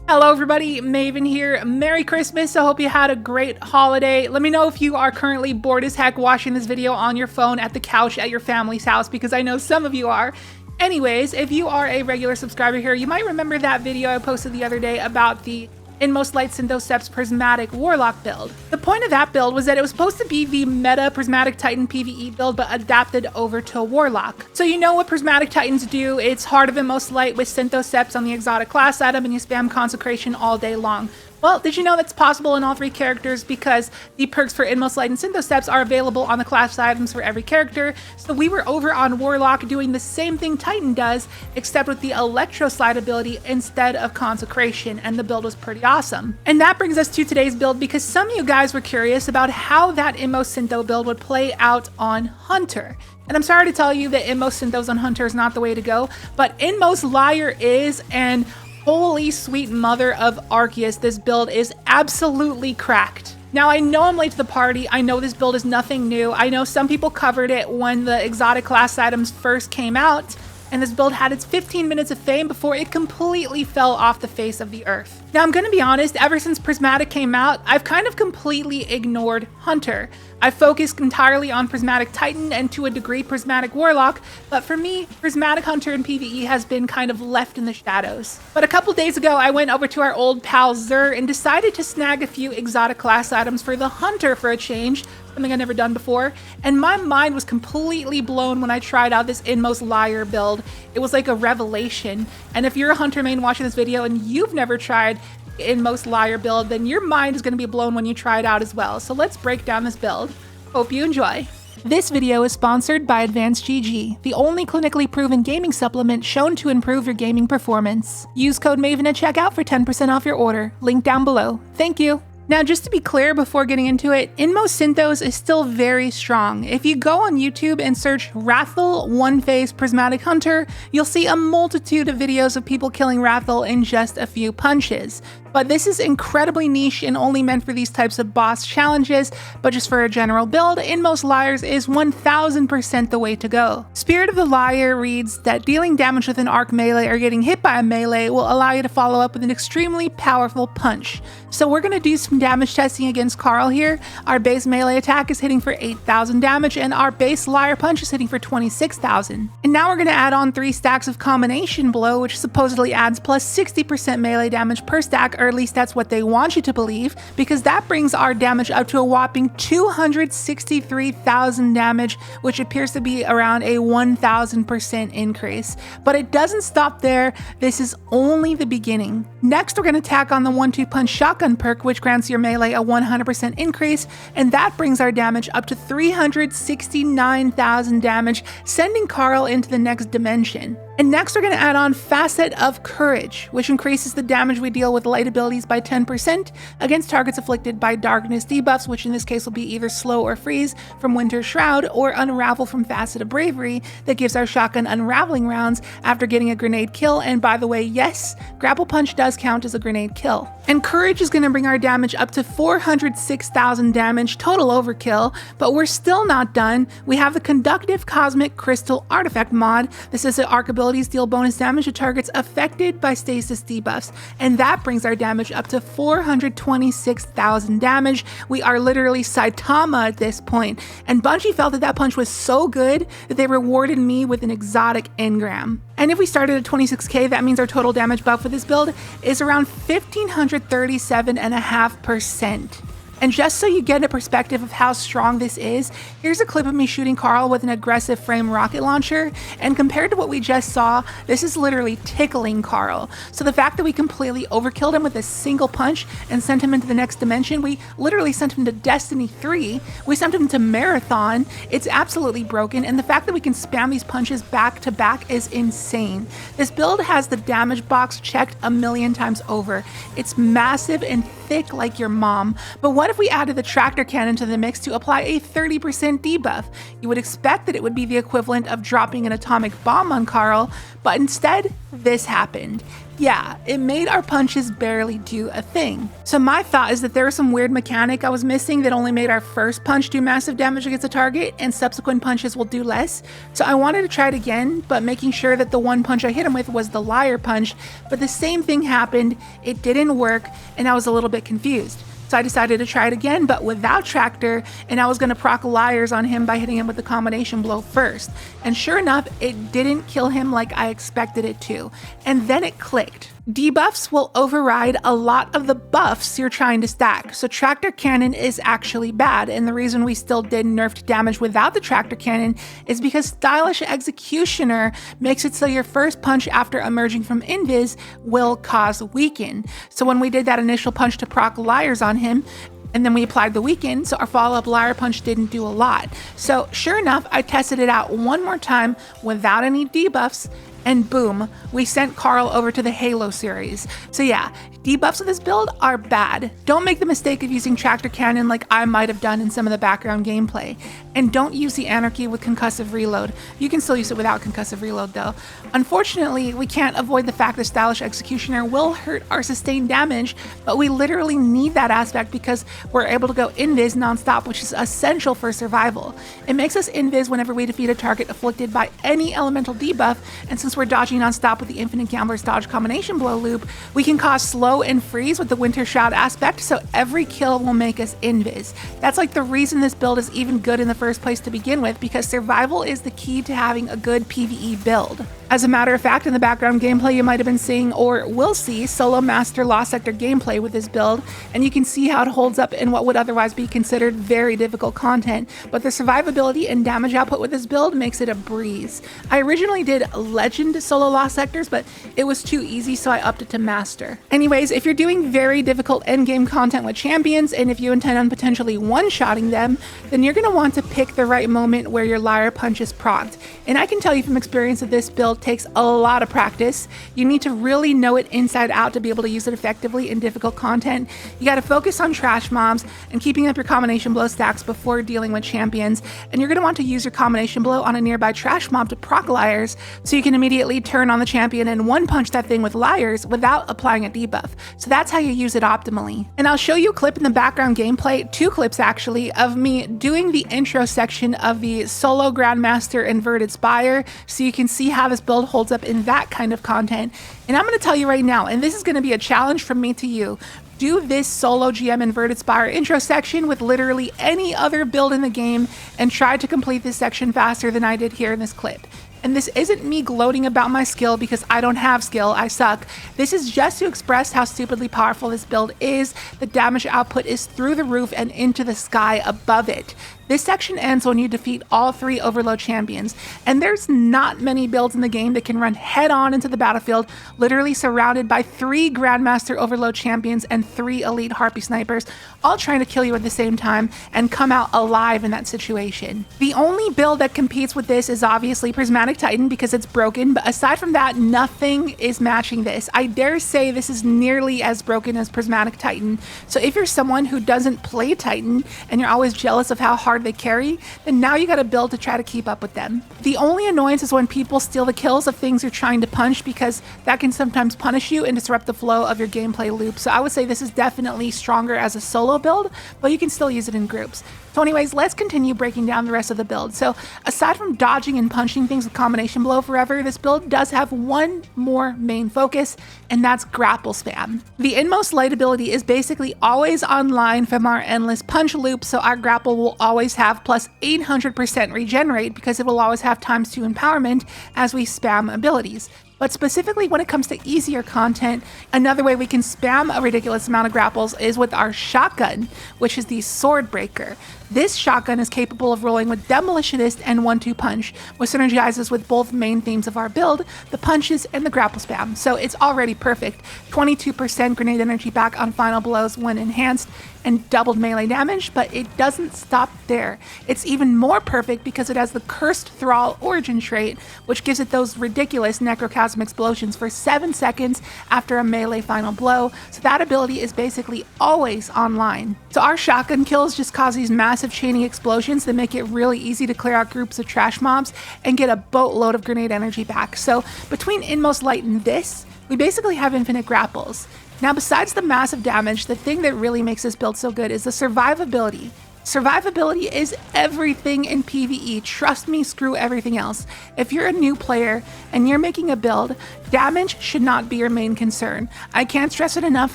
Hello everybody, Maven here. Merry Christmas. I hope you had a great holiday. Let me know if you are currently bored as heck watching this video on your phone at the couch at your family's house, because I know some of you are. Anyways, if you are a regular subscriber here, you might remember that video I posted the other day about the Inmost Light Synthosep's prismatic warlock build. The point of that build was that it was supposed to be the meta prismatic titan PvE build, but adapted over to warlock. So you know what prismatic titans do. It's Heart of Inmost Light with Synthoseps on the exotic class item, and you spam consecration all day long. Well, did you know that's possible in all three characters, because the perks for Inmost Light and Synthoseps are available on the class items for every character? So we were over on Warlock doing the same thing Titan does, except with the Electro Slide ability instead of Consecration, and the build was pretty awesome. And that brings us to today's build, because some of you guys were curious about how that Inmost Syntho build would play out on Hunter. And I'm sorry to tell you that Inmost Synthos on Hunter is not the way to go, but Inmost Liar is, and holy sweet mother of Arceus, this build is absolutely cracked. Now, I know I'm late to the party. I know this build is nothing new. I know some people covered it when the exotic class items first came out, and this build had its 15 minutes of fame before it completely fell off the face of the earth. Now, I'm gonna be honest, ever since Prismatic came out, I've kind of completely ignored Hunter. I focused entirely on Prismatic Titan and to a degree Prismatic Warlock, but for me, Prismatic Hunter in PvE has been kind of left in the shadows. But a couple days ago, I went over to our old pal Zur and decided to snag a few exotic class items for the Hunter for a change, something I've never done before, and my mind was completely blown when I tried out this Inmost Liar build. It was like a revelation, and if you're a Hunter main watching this video and you've never tried Inmost Liar build, then your mind is going to be blown when you try it out as well. So let's break down this build. Hope you enjoy. This video is sponsored by Advanced GG, the only clinically proven gaming supplement shown to improve your gaming performance. Use code MAVEN at checkout for 10% off your order. Link down below. Thank you. Now, just to be clear before getting into it, Inmost Synthos is still very strong. If you go on YouTube and search Wrathel One-Phase Prismatic Hunter, you'll see a multitude of videos of people killing Wrathel in just a few punches. But this is incredibly niche and only meant for these types of boss challenges, but just for a general build, Inmost Liars is 1000% the way to go. Spirit of the Liar reads that dealing damage with an arc melee or getting hit by a melee will allow you to follow up with an extremely powerful punch. So we're going to do some damage testing against Carl here. Our base melee attack is hitting for 8,000 damage, and our base Liar punch is hitting for 26,000. And now we're going to add on 3 stacks of Combination Blow, which supposedly adds plus 60% melee damage per stack, or at least that's what they want you to believe, because that brings our damage up to a whopping 263,000 damage, which appears to be around a 1000% increase. But it doesn't stop there. This is only the beginning. Next, we're going to tack on the 1-2 punch shotgun perk, which grants your melee a 100% increase, and that brings our damage up to 369,000 damage, sending Carl into the next dimension. And next, we're going to add on Facet of Courage, which increases the damage we deal with light abilities by 10% against targets afflicted by darkness debuffs, which in this case will be either slow or freeze from Winter's Shroud, or unravel from Facet of Bravery that gives our shotgun unraveling rounds after getting a grenade kill. And by the way, yes, Grapple Punch does count as a grenade kill. And Courage is going to bring our damage up to 406,000 damage, total overkill, but we're still not done. We have the Conductive Cosmic Crystal Artifact mod. This is an arc ability deal bonus damage to targets affected by stasis debuffs, and that brings our damage up to 426,000 damage. We are literally Saitama at this point, and Bungie felt that that punch was so good that they rewarded me with an exotic engram. And if we started at 26k, that means our total damage buff for this build is around 1537.5%. And just so you get a perspective of how strong this is, here's a clip of me shooting Carl with an aggressive frame rocket launcher, and compared to what we just saw, this is literally tickling Carl. So the fact that we completely overkilled him with a single punch and sent him into the next dimension, we literally sent him to Destiny 3, we sent him to Marathon, it's absolutely broken, and the fact that we can spam these punches back to back is insane. This build has the damage box checked a million times over. It's massive and thick like your mom, but one what if we added the tractor cannon to the mix to apply a 30% debuff? You would expect that it would be the equivalent of dropping an atomic bomb on Carl, but instead, this happened. Yeah, it made our punches barely do a thing. So my thought is that there was some weird mechanic I was missing that only made our first punch do massive damage against a target and subsequent punches will do less. So I wanted to try it again, but making sure that the one punch I hit him with was the liar punch, but the same thing happened, it didn't work, and I was a little bit confused. So I decided to try it again, but without Tractor, and I was going to proc liars on him by hitting him with the combination blow first. And sure enough, it didn't kill him like I expected it to. And then it clicked. Debuffs will override a lot of the buffs you're trying to stack, so Tractor Cannon is actually bad, and the reason we still did nerfed damage without the Tractor Cannon is because Stylish Executioner makes it so your first punch after emerging from Invis will cause weaken. So when we did that initial punch to proc liars on him, and then we applied the weaken, so our follow-up liar punch didn't do a lot. So sure enough, I tested it out one more time without any debuffs, and boom, we sent Carl over to the Halo series. So yeah, debuffs of this build are bad. Don't make the mistake of using Tractor Cannon like I might have done in some of the background gameplay. And don't use the Anarchy with concussive reload. You can still use it without concussive reload though. Unfortunately, we can't avoid the fact that Stylish Executioner will hurt our sustained damage, but we literally need that aspect because we're able to go invis non-stop, which is essential for survival. It makes us invis whenever we defeat a target afflicted by any elemental debuff, and since we're dodging non-stop with the Infinite Gambler's Dodge combination blow loop, we can cause slow and freeze with the Winter Shroud aspect, so every kill will make us invis. That's like the reason this build is even good in the first place to begin with, because survival is the key to having a good PvE build. As a matter of fact, in the background gameplay you might have been seeing, or will see, Solo Master Lost Sector gameplay with this build, and you can see how it holds up in what would otherwise be considered very difficult content, but the survivability and damage output with this build makes it a breeze. I originally did Legend Solo Lost Sectors, but it was too easy, so I upped it to Master. Anyways, if you're doing very difficult endgame content with champions, and if you intend on potentially one-shotting them, then you're going to want to pick the right moment where your liar punch is procced. And I can tell you from experience that this build takes a lot of practice. You need to really know it inside out to be able to use it effectively in difficult content. You got to focus on trash mobs and keeping up your combination blow stacks before dealing with champions, and you're going to want to use your combination blow on a nearby trash mob to proc liars, so you can immediately turn on the champion and one punch that thing with liars without applying a debuff. So that's how you use it optimally. And I'll show you a clip in the background gameplay, 2 clips actually, of me doing the intro section of the Solo Grandmaster Inverted Spire, so you can see how this build holds up in that kind of content. And I'm going to tell you right now, and this is going to be a challenge from me to you, do this Solo GM Inverted Spire intro section with literally any other build in the game and try to complete this section faster than I did here in this clip. And this isn't me gloating about my skill because I don't have skill, I suck. This is just to express how stupidly powerful this build is. The damage output is through the roof and into the sky above it. This section ends when you defeat all 3 Overload champions, and there's not many builds in the game that can run head-on into the battlefield, literally surrounded by 3 Grandmaster Overload champions and 3 Elite Harpy snipers, all trying to kill you at the same time and come out alive in that situation. The only build that competes with this is obviously Prismatic Titan because it's broken, but aside from that, nothing is matching this. I dare say this is nearly as broken as Prismatic Titan, so if you're someone who doesn't play Titan and you're always jealous of how hard they carry, then now you gotta build to try to keep up with them. The only annoyance is when people steal the kills of things you're trying to punch, because that can sometimes punish you and disrupt the flow of your gameplay loop. So I would say this is definitely stronger as a solo build, but you can still use it in groups. So anyways, let's continue breaking down the rest of the build. So aside from dodging and punching things with combination blow forever, this build does have one more main focus, and that's grapple spam. The Inmost light ability is basically always online from our endless punch loop, so our grapple will always have plus 800% regenerate because it will always have ×2 empowerment as we spam abilities. But specifically when it comes to easier content, another way we can spam a ridiculous amount of grapples is with our shotgun, which is the Sword Breaker. This shotgun is capable of rolling with Demolitionist and 1-2 punch, which synergizes with both main themes of our build, the punches and the grapple spam. So it's already perfect. 22% grenade energy back on final blows when enhanced, and doubled melee damage, but it doesn't stop there. It's even more perfect because it has the Cursed Thrall origin trait, which gives it those ridiculous necrochasm explosions for 7 seconds after a melee final blow, so that ability is basically always online. So our shotgun kills just cause these massive chaining explosions that make it really easy to clear out groups of trash mobs and get a boatload of grenade energy back. So between Inmost Light and this, we basically have infinite grapples. Now besides the massive damage, the thing that really makes this build so good is the survivability. Survivability is everything in PvE. Trust me, screw everything else. If you're a new player and you're making a build, damage should not be your main concern. I can't stress it enough,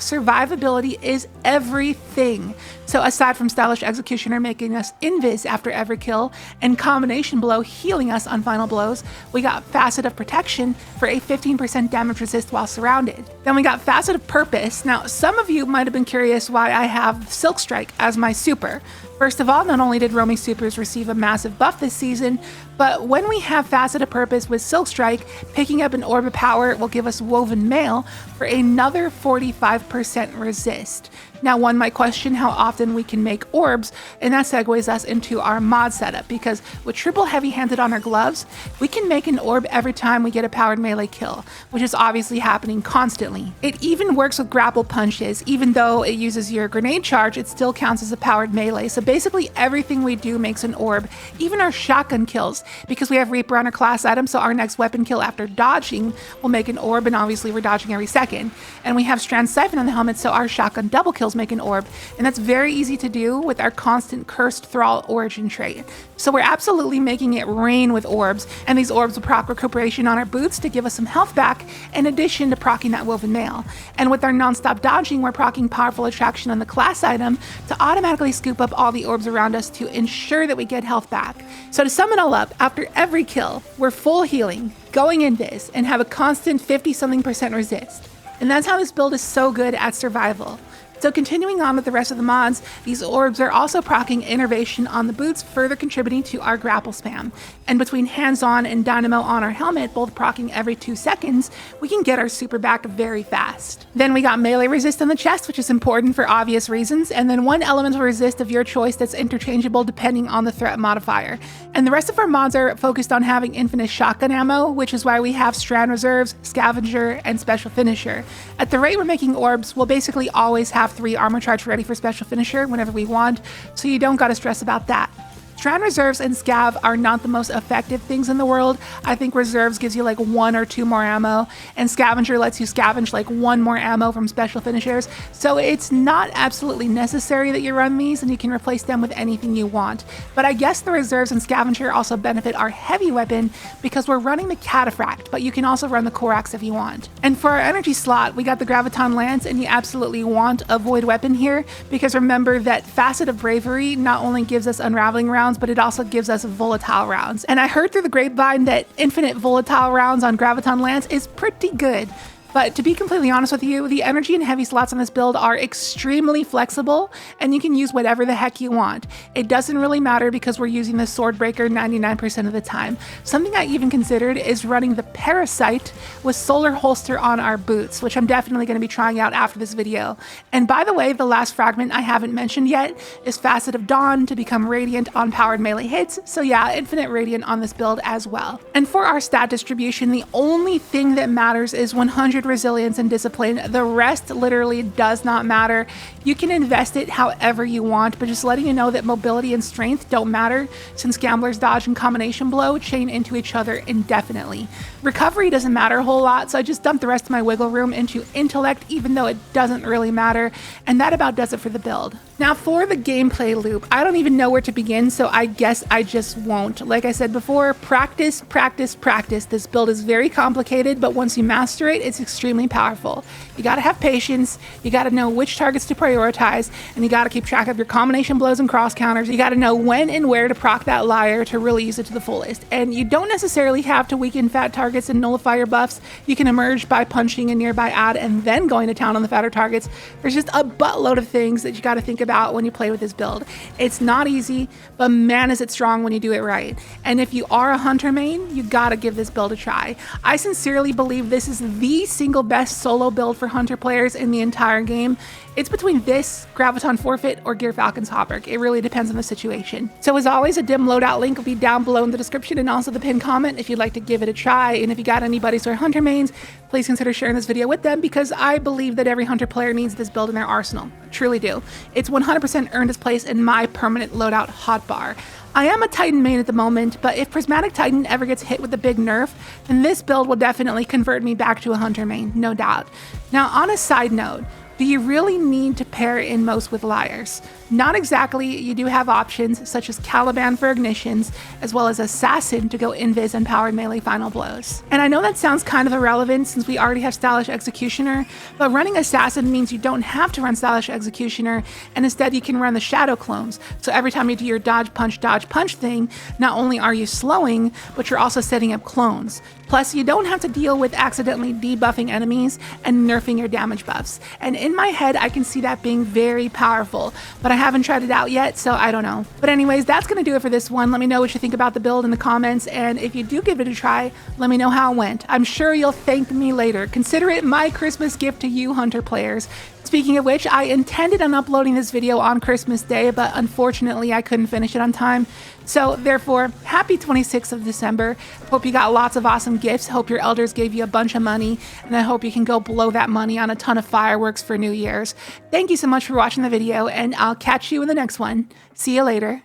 survivability is everything. So aside from Stylish Executioner making us invis after every kill and Combination Blow healing us on final blows, we got Facet of Protection for a 15% damage resist while surrounded. Then we got Facet of Purpose. Now some of you might have been curious why I have Silk Strike as my super. First of all, not only did roaming supers receive a massive buff this season, but when we have Facet of Purpose with Silk Strike, picking up an Orb of Power will give us Woven Mail for another 45% resist. Now one might question how often we can make orbs, and that segues us into our mod setup, because with triple heavy-handed on our gloves, we can make an orb every time we get a powered melee kill, which is obviously happening constantly. It even works with grapple punches. Even though it uses your grenade charge, it still counts as a powered melee, so basically everything we do makes an orb, even our shotgun kills, because we have Reaper on our class item, so our next weapon kill after dodging will make an orb, and obviously we're dodging every second. And we have Strand Siphon on the helmet, so our shotgun double kills make an orb, and that's very easy to do with our constant Cursed Thrall origin trait. So we're absolutely making it rain with orbs, and these orbs will proc recuperation on our boots to give us some health back, in addition to proccing that Woven Mail. And with our non-stop dodging, we're proccing Powerful Attraction on the class item to automatically scoop up all the orbs around us to ensure that we get health back. So to sum it all up, after every kill, we're full healing, going in this, and have a constant 50-something% resist. And that's how this build is so good at survival. So continuing on with the rest of the mods, these orbs are also proccing Innervation on the boots, further contributing to our grapple spam. And between Hands-On and Dynamo on our helmet, both proccing every 2 seconds, we can get our super back very fast. Then we got melee resist on the chest, which is important for obvious reasons, and then one elemental resist of your choice that's interchangeable depending on the threat modifier. And the rest of our mods are focused on having infinite shotgun ammo, which is why we have Strand Reserves, Scavenger, and Special Finisher. At the rate we're making orbs, we'll basically always have 3 armor charge ready for Special Finisher whenever we want, so you don't gotta stress about that. Strand Reserves and Scav are not the most effective things in the world. I think Reserves gives you like 1 or 2 more ammo, and Scavenger lets you scavenge like 1 more ammo from Special Finishers, so it's not absolutely necessary that you run these, and you can replace them with anything you want. But I guess the Reserves and Scavenger also benefit our heavy weapon because we're running the Cataphract, but you can also run the Corax if you want. And for our energy slot, we got the Graviton Lance, and you absolutely want a Void Weapon here, because remember that Facet of Bravery not only gives us unraveling rounds, but it also gives us volatile rounds. And I heard through the grapevine that infinite volatile rounds on Graviton Lance is pretty good. But to be completely honest with you, the energy and heavy slots on this build are extremely flexible, and you can use whatever the heck you want. It doesn't really matter because we're using the Swordbreaker 99% of the time. Something I even considered is running the Parasite with Solar Holster on our boots, which I'm definitely going to be trying out after this video. And by the way, the last fragment I haven't mentioned yet is Facet of Dawn to become Radiant on powered melee hits, so yeah, infinite Radiant on this build as well. And for our stat distribution, the only thing that matters is 100 resilience and discipline. The rest literally does not matter. You can invest it however you want, but just letting you know that mobility and strength don't matter, since Gambler's Dodge and Combination Blow chain into each other indefinitely. Recovery doesn't matter a whole lot, so I just dumped the rest of my wiggle room into intellect, even though it doesn't really matter, and that about does it for the build. Now for the gameplay loop, I don't even know where to begin, so I guess I just won't. Like I said before, practice, practice, practice. This build is very complicated, but once you master it, it's extremely powerful. You gotta have patience, you gotta know which targets to prioritize, and you gotta keep track of your combination blows and cross counters. You gotta know when and where to proc that liar to really use it to the fullest. And you don't necessarily have to weaken fat targets and nullify your buffs. You can emerge by punching a nearby ad and then going to town on the fatter targets. There's just a buttload of things that you gotta think about when you play with this build. It's not easy, but man is it strong when you do it right. And if you are a hunter main, you gotta give this build a try. I sincerely believe this is the single best solo build for Hunter players in the entire game, it's between this, Graviton Forfeit, or Gear Falcon's Hauberk. It really depends on the situation. So as always, a dim loadout link will be down below in the description and also the pinned comment if you'd like to give it a try. And if you got any buddies who are Hunter mains, please consider sharing this video with them because I believe that every Hunter player needs this build in their arsenal. I truly do. It's 100% earned its place in my permanent loadout hotbar. I am a Titan main at the moment, but if Prismatic Titan ever gets hit with a big nerf, then this build will definitely convert me back to a Hunter main, no doubt. Now, on a side note, do you really need to pair Inmost with Liars? Not exactly. You do have options such as Caliban for ignitions, as well as Assassin to go invis and powered melee final blows. And I know that sounds kind of irrelevant since we already have Stylish Executioner, but running Assassin means you don't have to run Stylish Executioner, and instead you can run the Shadow Clones. So every time you do your dodge punch thing, not only are you slowing, but you're also setting up clones. Plus, you don't have to deal with accidentally debuffing enemies and nerfing your damage buffs. And in my head, I can see that being very powerful, but I haven't tried it out yet, so I don't know. But anyways, that's gonna do it for this one. Let me know what you think about the build in the comments, and if you do give it a try, let me know how it went. I'm sure you'll thank me later. Consider it my Christmas gift to you Hunter players. Speaking of which, I intended on uploading this video on Christmas Day, but unfortunately I couldn't finish it on time. So therefore, happy 26th of December. Hope you got lots of awesome gifts. Hope your elders gave you a bunch of money, and I hope you can go blow that money on a ton of fireworks for New Year's. Thank you so much for watching the video, and I'll catch you in the next one. See you later.